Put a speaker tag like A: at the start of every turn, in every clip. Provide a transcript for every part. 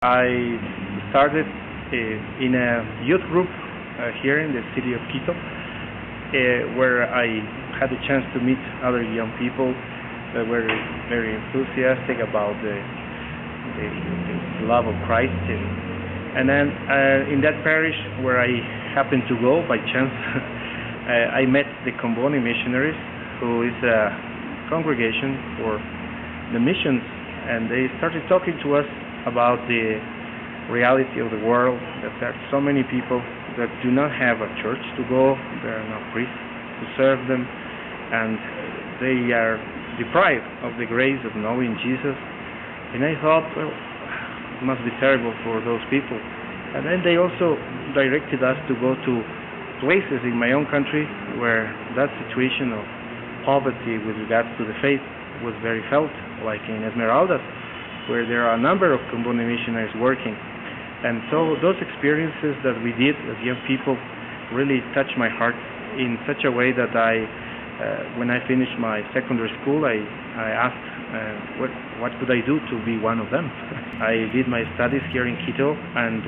A: I started in a youth group here in the city of Quito, where I had the chance to meet other young people that were very enthusiastic about the love of Christ. And then in that parish where I happened to go by chance, I met the Comboni missionaries, who is a congregation for the missions, and they started talking to us about the reality of the world, that there are so many people that do not have a church to go, there are no priests to serve them, and they are deprived of the grace of knowing Jesus. And I thought, well, it must be terrible for those people. And then they also directed us to go to places in my own country where that situation of poverty with regards to the faith was very felt, like in Esmeraldas, where there are a number of Comboni missionaries working. And so those experiences that we did as young people really touched my heart in such a way that when I finished my secondary school, I asked what could I do to be one of them. I did my studies here in Quito, and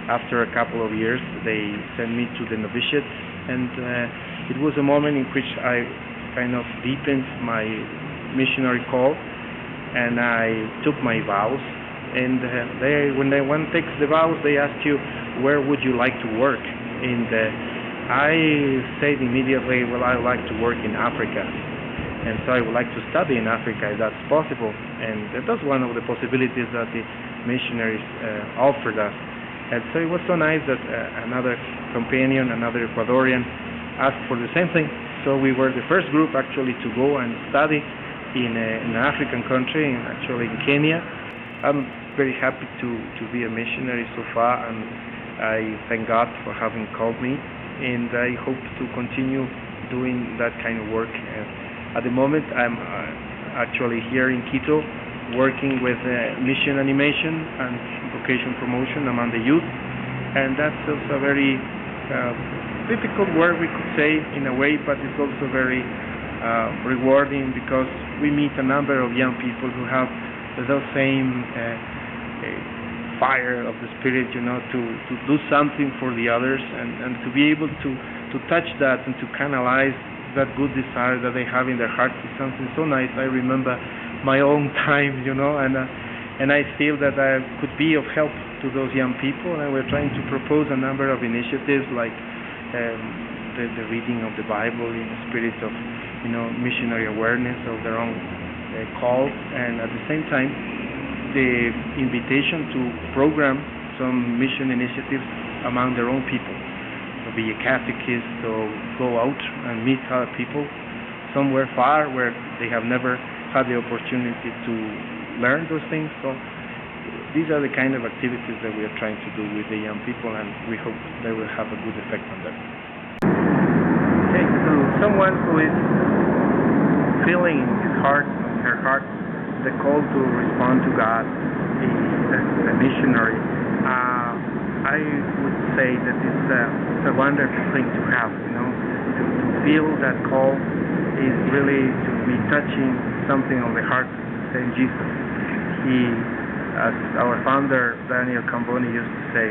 A: after a couple of years they sent me to the novitiate, and it was a moment in which I kind of deepened my missionary call, and I took my vows. And when one takes the vows, they ask you, where would you like to work? And I said immediately, well, I would like to work in Africa, and so I would like to study in Africa if that's possible. And that was one of the possibilities that the missionaries offered us. And so it was so nice that another companion, another Ecuadorian, asked for the same thing. So we were the first group actually to go and study in an African country, actually in Kenya. I'm very happy to be a missionary so far, and I thank God for having called me, and I hope to continue doing that kind of work. At the moment, I'm actually here in Quito working with mission animation and vocation promotion among the youth, and that's also a very difficult work, we could say, in a way, but it's also very rewarding, because we meet a number of young people who have the same fire of the Spirit, to do something for the others, and to be able to touch that and to canalize that good desire that they have in their hearts is something so nice. I remember my own time, and I feel that I could be of help to those young people, and we're trying to propose a number of initiatives like the reading of the Bible in the spirit of missionary awareness of their own call, and at the same time the invitation to program some mission initiatives among their own people, to be a catechist, or go out and meet other people somewhere far where they have never had the opportunity to learn those things. So these are the kind of activities that we are trying to do with the young people, and we hope they will have a good effect on them. Okay, to someone who is feeling in his heart, in her heart, the call to respond to God as a missionary, I would say that it's a wonderful thing to have, to feel that call is really to be touching something on the heart of the same Jesus. He, as our founder Daniel Comboni used to say,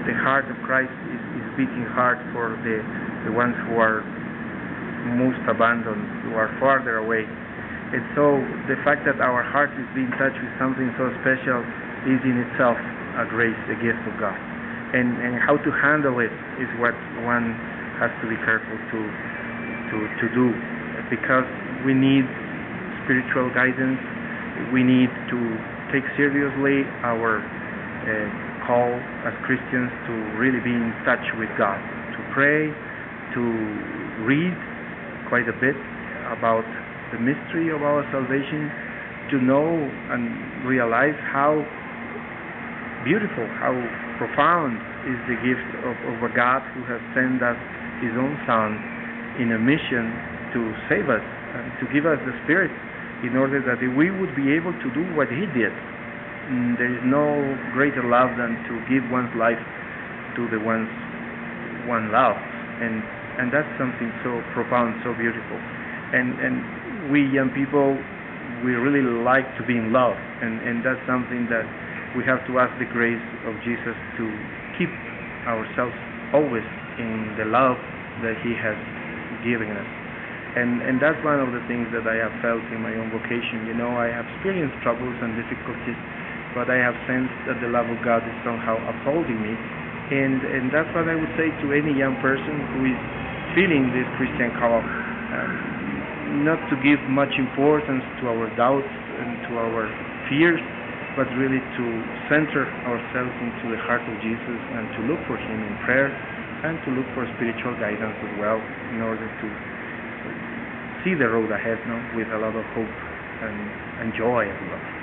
A: the heart of Christ is beating hard for the ones who are most abandoned, who are farther away. And so the fact that our heart is being touched with something so special is in itself a grace, a gift of God. And how to handle it is what one has to be careful to do, because we need spiritual guidance. We need to take seriously our call as Christians to really be in touch with God, to pray, to read quite a bit about the mystery of our salvation, to know and realize how beautiful, how profound is the gift of a God who has sent us His own Son in a mission to save us and to give us the Spirit in order that we would be able to do what He did. There is no greater love than to give one's life to the ones one loves, and that's something so profound, so beautiful. And we young people, we really like to be in love, and that's something that we have to ask the grace of Jesus to keep ourselves always in the love that He has given us. And that's one of the things that I have felt in my own vocation. You know, I have experienced troubles and difficulties, but I have sensed that the love of God is somehow upholding me. And that's what I would say to any young person who is feeling this Christian call, not to give much importance to our doubts and to our fears, but really to center ourselves into the heart of Jesus and to look for Him in prayer and to look for spiritual guidance as well in order to see the road ahead, with a lot of hope and joy as well.